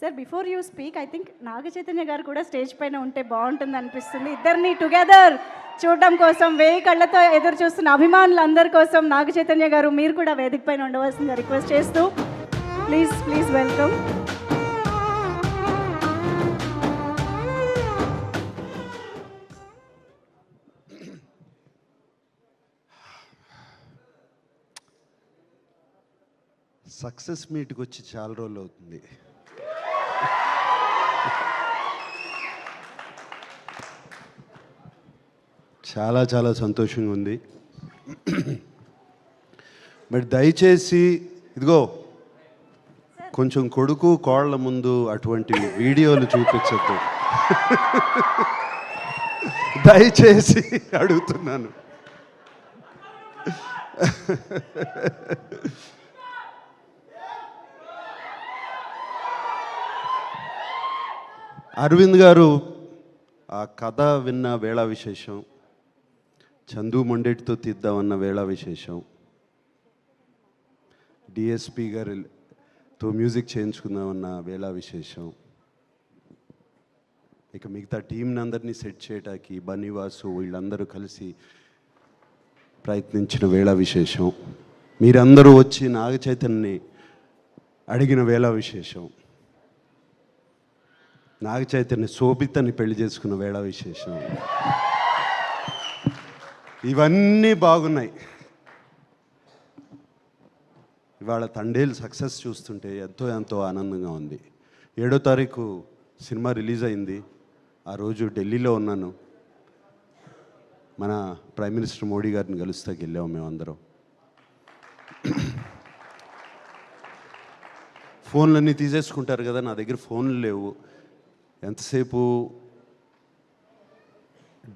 Sir before you speak I think Naga Chaitanya garu కూడా stage పైన ఉంటే బాగుంటుంది అనిపిస్తుంది. ఇద్దరిని టుగెదర్ చూడడం కోసం 1000 కళ్ళతో ఎదురు చూస్తున్న అభిమానులందరి కోసం నాగ చైతన్య గారు మీరు కూడా వేదిక పైన ఉండవలసిందిగా రిక్వెస్ట్ చేస్తూ ప్లీజ్ వెల్కమ్. సక్సెస్ మీట్కి వచ్చి చాలా రోజులు అవుతుంది. చాలా చాలా సంతోషంగా ఉంది. బట్ దయచేసి ఇదిగో కొంచెం కొడుకు కోళ్ళ ముందు అటువంటి వీడియోలు చూపించద్దు. దయచేసి అడుగుతున్నాను. అరవింద్ గారు ఆ కథ విన్న వేళ విశేషం, చందు మొండెటితో తీద్దామన్న వేళ విశేషం, డిఎస్పి గారితో మ్యూజిక్ చేయించుకుందామన్న వేళ విశేషం, ఇక మిగతా టీంని అందరినీ సెట్ చేయడానికి బన్నీవాసు వీళ్ళందరూ కలిసి ప్రయత్నించిన వేళ విశేషం, మీరందరూ వచ్చి నాగ చైతన్యని అడిగిన వేళ విశేషం, నాగ చైతన్య శోభితని పెళ్లి చేసుకున్న వేళ విశేషం, ఇవన్నీ బాగున్నాయి. ఇవాళ తండేల్ సక్సెస్ చూస్తుంటే ఎంతో ఆనందంగా ఉంది. 7వ తారీఖు సినిమా రిలీజ్ అయింది. ఆ రోజు ఢిల్లీలో ఉన్నాను. మన ప్రైమ్ మినిస్టర్ మోడీ గారిని కలుస్తాకి వెళ్ళాము మేమందరం. ఫోన్లన్నీ తీసేసుకుంటారు కదా, నా దగ్గర ఫోన్లు లేవు. ఎంతసేపు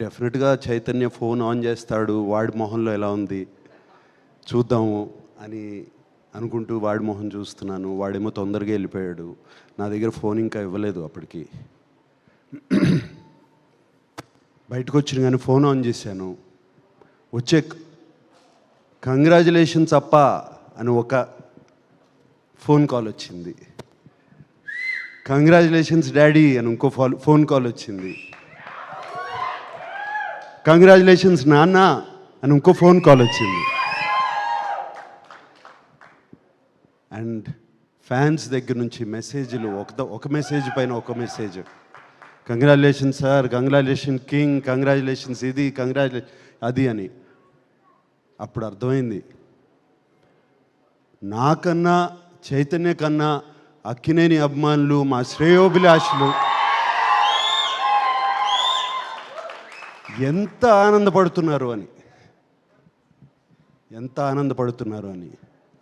డెఫినెట్గా చైతన్య ఫోన్ ఆన్ చేస్తాడు, వాడి మొహంలో ఎలా ఉంది చూద్దాము అని అనుకుంటూ వాడి మొహం చూస్తున్నాను. వాడేమో తొందరగా వెళ్ళిపోయాడు. నా దగ్గర ఫోన్ ఇంకా ఇవ్వలేదు అప్పటికి. బయటకు వచ్చిన కానీ ఫోన్ ఆన్ చేశాను. వచ్చే కంగ్రాచులేషన్స్ అప్ప అని ఒక ఫోన్ కాల్ వచ్చింది. కంగ్రాచులేషన్స్ డాడీ అని ఇంకో ఫోన్ కాల్ వచ్చింది. కంగ్రాచులేషన్స్ నాన్న అని ఇంకో ఫోన్ కాల్ వచ్చింది. అండ్ ఫ్యాన్స్ దగ్గర నుంచి మెసేజ్లు, ఒక మెసేజ్ పైన ఒక message, congratulation sir, congratulation king, congratulations ఇది, కంగ్రాచులేషన్ అది అని. అప్పుడు అర్థమైంది, నాకన్నా చైతన్య కన్నా అక్కినేని అభిమానులు, మా శ్రేయోభిలాషులు ఎంత ఆనందపడుతున్నారు అని.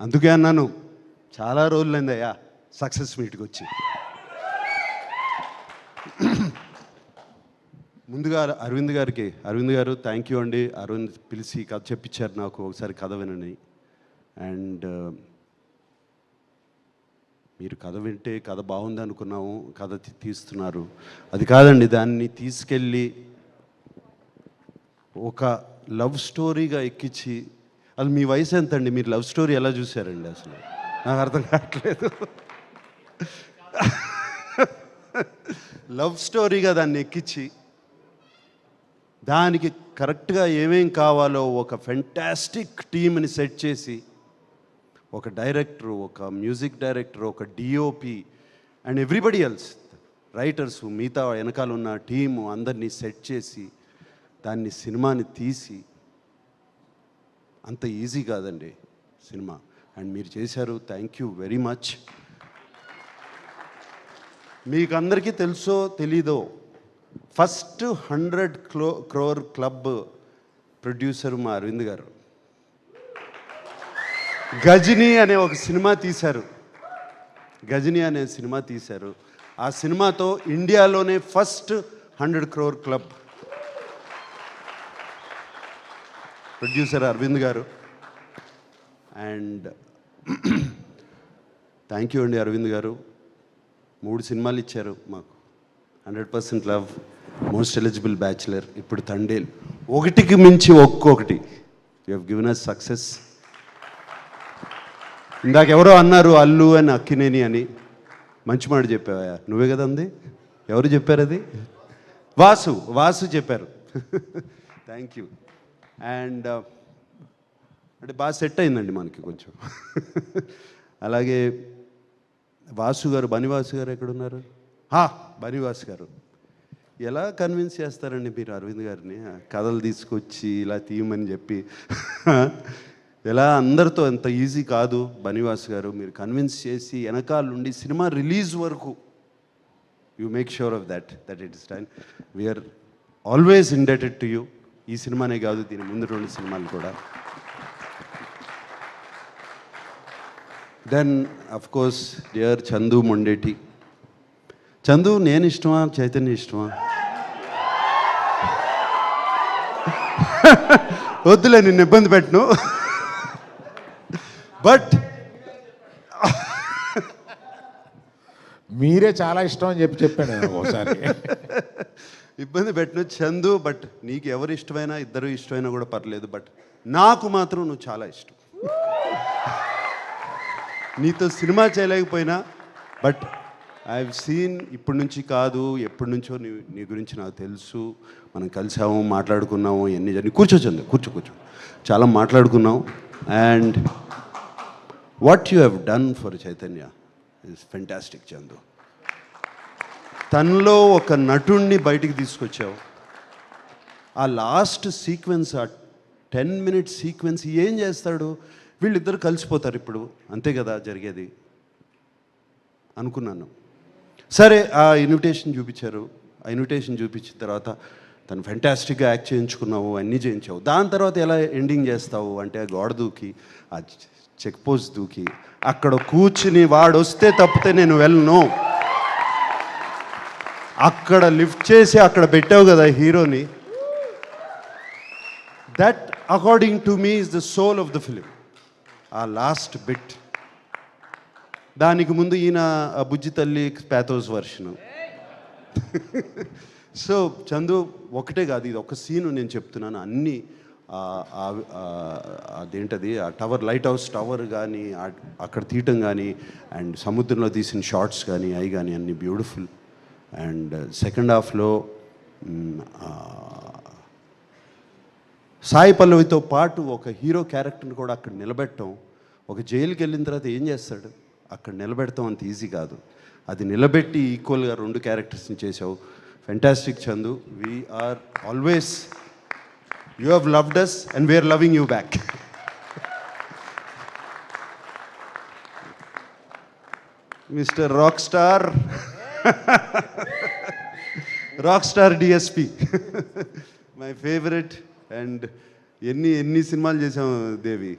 అందుకే అన్నాను, చాలా రోజులైందయ్యా సక్సెస్ మీట్కి వచ్చి. ముందుగా అరవింద్ గారు థ్యాంక్ యూ అండి. అరవింద్ పిలిచి కథ చెప్పించారు నాకు, ఒకసారి కథ వినని. అండ్ మీరు కథ వింటే కథ బాగుంది అనుకున్నాము, కథ తీస్తున్నారు. అది కాదండి, దాన్ని తీసుకెళ్ళి ఒక లవ్ స్టోరీగా ఎక్కించి, అది మీ వయసు ఎంత అండి, మీరు లవ్ స్టోరీ ఎలా చూశారండి? అసలు నాకు అర్థం కావట్లేదు. లవ్ స్టోరీగా దాన్ని ఎక్కించి దానికి కరెక్ట్గా ఏమేం కావాలో ఒక ఫెంటాస్టిక్ టీమ్ని సెట్ చేసి, ఒక డైరెక్టరు, ఒక మ్యూజిక్ డైరెక్టర్, ఒక DOP and everybody else, writers, మిగతా వెనకాల ఉన్న టీము అందరినీ సెట్ చేసి దాన్ని సినిమాని తీసి, అంత ఈజీ కాదండి సినిమా. అండ్ మీరు చేశారు, థ్యాంక్ యూ వెరీ మచ్. మీకు అందరికీ తెలుసో తెలీదో, ఫస్ట్ 100 crore క్లబ్ ప్రొడ్యూసర్ మా అరవింద్ గారు. గజనీ అనే ఒక సినిమా తీశారు. ఆ సినిమాతో ఇండియాలోనే first 100 crore club producer Arvind garu. And thank you అండి అరవింద్ గారు. 3 సినిమాలు ఇచ్చారు మాకు, 100% లవ్, మోస్ట్ ఎలిజిబుల్ బ్యాచులర్, ఇప్పుడు తండేల్. ఒకటికి మించి ఒక్కొక్కటి you have given us success. ఇందాక ఎవరో అన్నారు అల్లు అని అక్కినేని అని. మంచి మాట చెప్పావా, నువ్వే కదా అంది, ఎవరు చెప్పారు అది? వాసు చెప్పారు. Thank you. అండ్ అంటే బాగా సెట్ అయిందండి మనకి కొంచెం. అలాగే బనివాసు గారు ఎక్కడున్నారు? బనివాసు గారు ఎలా కన్విన్స్ చేస్తారండి మీరు అరవింద్ గారిని కథలు తీసుకొచ్చి ఇలా తీయమని చెప్పి? ఎలా అందరితో ఎంత ఈజీ కాదు బనివాస్ గారు, మీరు కన్విన్స్ చేసి వెనకాల నుండి సినిమా రిలీజ్ వరకు you make sure of that it is done. We're always indebted to you. ఈ సినిమానే కాదు, దీని ముందు 2 సినిమాలు కూడా. Then of course dear Chandu Mondeti. Chandu నేను ఇష్టమా, చైతన్య ఇష్టమా? వద్దులే, నిన్ను ఇబ్బంది పెట్టను. బట్ మీరే చాలా ఇష్టం అని చెప్పాను ఒకసారి. ఇబ్బంది పెట్టను చందు, బట్ నీకు ఎవరు ఇష్టమైనా, ఇద్దరు ఇష్టమైనా కూడా పర్లేదు, బట్ నాకు మాత్రం నువ్వు చాలా ఇష్టం. నీతో సినిమా చేయలేకపోయినా, బట్ ఐ హావ్ సీన్, ఇప్పటి నుంచి కాదు ఎప్పటి నుంచో నీ గురించి నాకు తెలుసు. మనం కలిసాము, మాట్లాడుకున్నాము, ఎన్ని జరిగి కూర్చో చాలా మాట్లాడుకున్నాం. And what you have done for Chaitanya is fantastic Chandu. తనలో ఒక నటుణ్ణి బయటికి తీసుకొచ్చావు. ఆ లాస్ట్ సీక్వెన్స్, ఆ 10 minute సీక్వెన్స్ ఏం చేస్తాడు? వీళ్ళిద్దరు కలిసిపోతారు ఇప్పుడు, అంతే కదా జరిగేది అనుకున్నాను. సరే, ఆ ఇన్విటేషన్ చూపించారు. ఆ ఇన్విటేషన్ చూపించిన తర్వాత తను ఫెంటాస్టిక్గా యాక్ట్ చేయించుకున్నావు, అన్నీ చేయించావు. దాని తర్వాత ఎలా ఎండింగ్ చేస్తావు అంటే, గోడ దూకి, ఆ చెక్ పోస్ట్ దూకి, అక్కడ కూర్చుని వాడు వస్తే తప్పితే నేను వెళ్ళను, అక్కడ లిఫ్ట్ చేసి అక్కడ పెట్టావు కదా హీరోని. That according to me is the soul of the film. ఆ లాస్ట్ బిట్. దానికి ముందు ఈయన బుజ్జి తల్లి ప్యాథోస్ వర్షను. సో చందు, ఒకటే కాదు, ఇది ఒక సీను నేను చెప్తున్నాను. అన్నీ అదేంటది, ఆ టవర్, లైట్ హౌస్ టవర్ కానీ, అక్కడ తీయటం కానీ, అండ్ సముద్రంలో తీసిన షార్ట్స్ కానీ, అవి కానీ అన్నీ బ్యూటిఫుల్. అండ్ సెకండ్ హాఫ్లో సాయి పల్లవితో పాటు ఒక హీరో క్యారెక్టర్ని కూడా అక్కడ నిలబెట్టడం. ఒక జైలుకి వెళ్ళిన తర్వాత ఏం చేస్తాడు, అక్కడ నిలబెడతాం అంత ఈజీ కాదు. అది నిలబెట్టి ఈక్వల్గా 2 క్యారెక్టర్స్ని చేసావు. Fantastic Chandu. We're always, you have loved us and we're loving you back. Mister rock star DSP, my favourite. And ఎన్ని సినిమాలు చేసావు దేవి.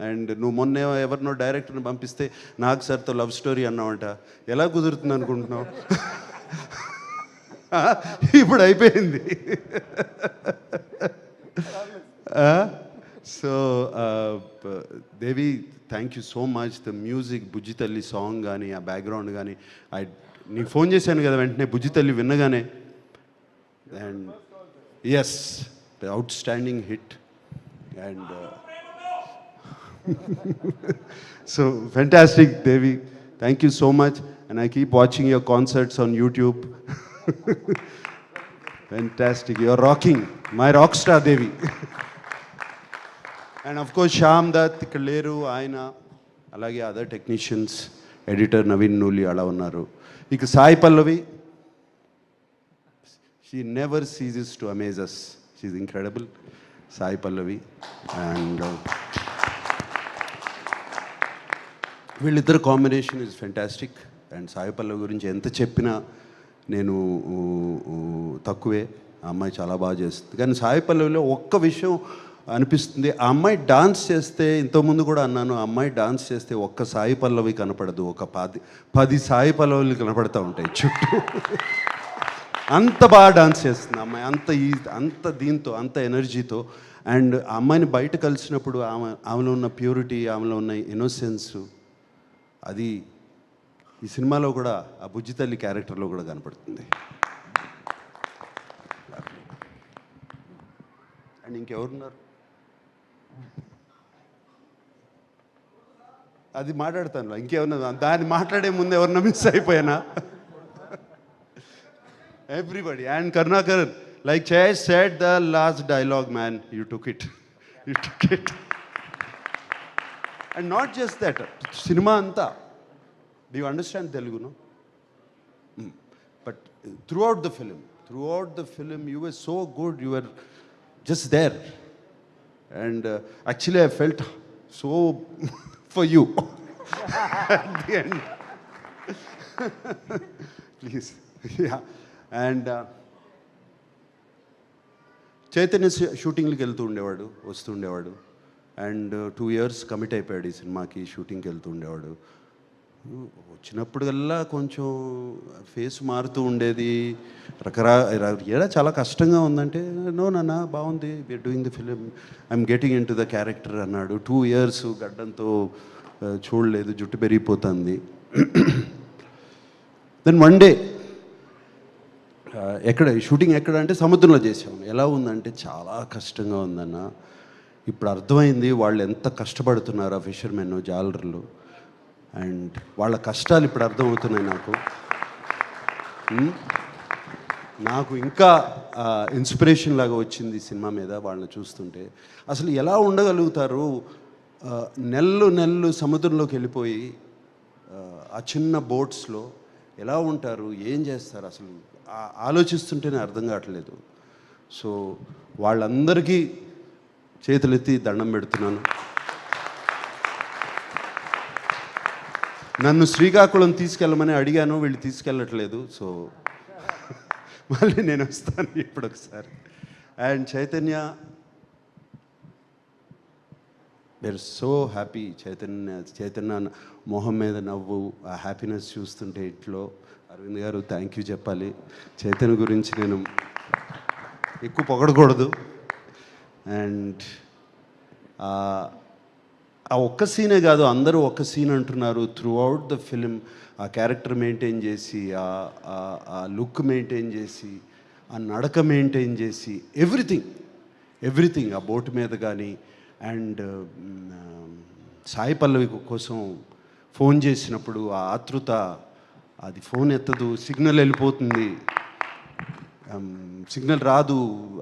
అండ్ నువ్వు మొన్న ఎవరినో డైరెక్టర్ని పంపిస్తే నాకు సార్తో లవ్ స్టోరీ అన్నావంట. ఎలా కుదురుతుంది అనుకుంటున్నావు? ఇప్పుడు అయిపోయింది. So Devi, thank you so much. The music, Bujji Thalli song కానీ, ఆ బ్యాక్గ్రౌండ్ కానీ, నీకు ఫోన్ చేశాను కదా వెంటనే బుజ్జి తల్లి విన్నగానే. And yes, outstanding hit. And so fantastic Devi, thank you so much, and I keep watching your concerts on YouTube. Fantastic, you're rocking, my rock star Devi. And of course Shyam Dutt ఇక్కడ లేరు ఆయన, అలాగే other technicians, editor Naveen Nooli అలా ఉన్నారు. ఇక Sai Pallavi, she never ceases to amaze us, she's incredible. Sai Pallavi and వీళ్ళిద్దరు combination is fantastic. And Sai Pallavi గురించి ఎంత చెప్పినా నేను తక్కువే. ఆ అమ్మాయి చాలా బాగా చేస్తుంది. కానీ సాయి పల్లవిలో ఒక్క విషయం అనిపిస్తుంది, ఆ అమ్మాయి డాన్స్ చేస్తే, ఇంతకుముందు కూడా అన్నాను, ఆ అమ్మాయి డాన్స్ చేస్తే ఒక్క సాయి పల్లవి కనపడదు, ఒక 10 సాయి పల్లవులు కనపడుతూ ఉంటాయి చుట్టూ. అంత బాగా డాన్స్ చేస్తుంది ఆ అమ్మాయి, అంత దీంతో, అంత ఎనర్జీతో. అండ్ ఆ అమ్మాయిని బయట కలిసినప్పుడు ఆమెలో ఉన్న ప్యూరిటీ, ఆమెలో ఉన్న ఇన్నోసెన్స్, అది ఈ సినిమాలో కూడా, ఆ బుజ్జి తల్లి క్యారెక్టర్లో కూడా కనపడుతుంది. అండ్ ఇంకెవరున్నారు? అది మాట్లాడతాను, ఇంకేమన్నా దాన్ని మాట్లాడే ముందు ఎవరన్నా మిస్ అయిపోయానా? Everybody. And Karunakar, like Jay said the last dialogue, man, you took it. You took it. And not just that, cinema anta. Do you understand Telugu, no? But throughout the film, you were so good, you were just there. And actually I felt so for you at the end. Please. Yeah. And Chaitanya షూటింగ్కి వెళ్తూ ఉండేవాడు, వస్తుండేవాడు. And 2 years commit అయిపోయాడు ఈ సినిమాకి. షూటింగ్కి వెళ్తూ ఉండేవాడు. వచ్చినప్పుడల్లా కొంచెం ఫేస్ మారుతూ ఉండేది. ఏడా చాలా కష్టంగా ఉందంటే, నో నాన్న బాగుంది, we're doing the film, I'm getting in to the character అన్నాడు. 2 years గడ్డంతో చూడలేదు, జుట్టు పెరిగిపోతుంది. దెన్ వన్ డే షూటింగ్ ఎక్కడ అంటే సముద్రంలో చేసాము. ఎలా ఉందంటే చాలా కష్టంగా ఉందన్న. ఇప్పుడు అర్థమైంది వాళ్ళు ఎంత కష్టపడుతున్నారు ఆ ఫిషర్మెన్, జాలర్లు. అండ్ వాళ్ళ కష్టాలు ఇప్పుడు అర్థమవుతున్నాయి నాకు ఇంకా ఇన్స్పిరేషన్ లాగా వచ్చింది ఈ సినిమా మీద వాళ్ళని చూస్తుంటే. అసలు ఎలా ఉండగలుగుతారు నెలలు సముద్రంలోకి వెళ్ళిపోయి ఆ చిన్న బోట్స్లో ఎలా ఉంటారు, ఏం చేస్తారు, అసలు ఆలోచిస్తుంటేనే అర్థం కావట్లేదు. సో వాళ్ళందరికీ చేతులెత్తి దండం పెడుతున్నాను. నన్ను శ్రీకాకుళం తీసుకెళ్ళమని అడిగాను, వీళ్ళు తీసుకెళ్ళట్లేదు. సో మళ్ళీ నేను వస్తాను ఇప్పుడు ఒకసారి. And we're so happy. Chaitanya మొహం మీద నవ్వు, ఆ హ్యాపీనెస్ చూస్తుంటే ఇంట్లో. అరవింద్ గారు థ్యాంక్ యూ చెప్పాలి. చైతన్య గురించి నేను ఎక్కువ పొగడకూడదు. అండ్ ఆ ఒక్క సీనే కాదు, అందరూ ఒక్క సీన్ అంటున్నారు. త్రూ అవుట్ ద ఫిలిం ఆ క్యారెక్టర్ మెయింటైన్ చేసి, ఆ లుక్ మెయింటైన్ చేసి, ఆ నడక మెయింటైన్ చేసి, ఎవ్రీథింగ్ ఆ బోటు మీద కానీ. అండ్ సాయి పల్లవి కోసం ఫోన్ చేసినప్పుడు ఆ ఆతృత, అది ఫోన్ ఎత్తదు, సిగ్నల్ వెళ్ళిపోతుంది, సిగ్నల్ రాదు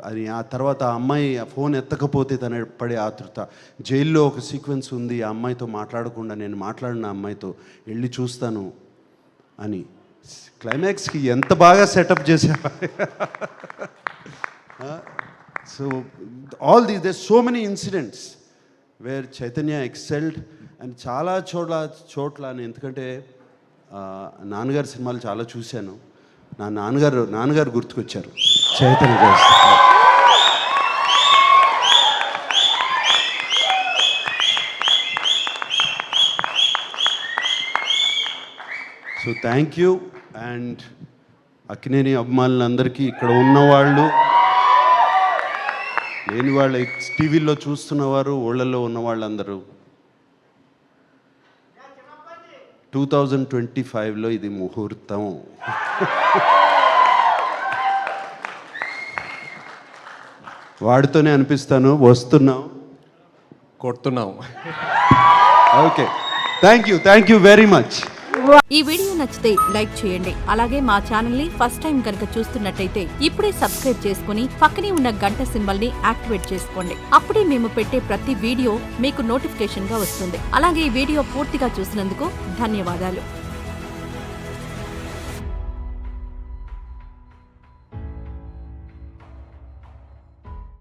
అని. ఆ తర్వాత ఆ అమ్మాయి ఆ ఫోన్ ఎత్తకపోతే తన పడే ఆతృత. జైల్లో ఒక సీక్వెన్స్ ఉంది, ఆ అమ్మాయితో మాట్లాడకుండా నేను మాట్లాడిన అమ్మాయితో వెళ్ళి చూస్తాను అని. క్లైమాక్స్కి ఎంత బాగా సెటప్ చేశారు. So all these there so many incidents where Chaitanya excelled. And చాలా చోట్ల ఎందుకంటే నాన్నగారి సినిమాలు చాలా చూశాను. నా నాన్నగారు గుర్తుకొచ్చారు Chaitanya garu. So thank you. And Akkineni అభిమానులందరికీ, ఇక్కడ ఉన్నవాళ్ళు, లేని వాళ్ళు, టీవీలో చూస్తున్నవారు, ఊళ్ళల్లో ఉన్న వాళ్ళందరూ, 2025లో ఇది ముహూర్తం. వాడితోనే అనిపిస్తాను, వస్తున్నాం, కొడుతున్నాం. Okay, thank you very much. ఈ వీడియో నచ్చితే లైక్ చేయండి. అలాగే మా ఛానల్ ని ఫస్ట్ టైం కనుక చూస్తున్నట్టయితే ఇప్పుడే సబ్స్క్రైబ్ చేసుకుని పక్కనే ఉన్న గంట సింబల్ ని యాక్టివేట్ చేసుకోండి. అప్పుడే మేము పెట్టే ప్రతి వీడియో మీకు నోటిఫికేషన్ గా వస్తుంది. అలాగే ఈ వీడియో పూర్తిగా చూసినందుకు ధన్యవాదాలు.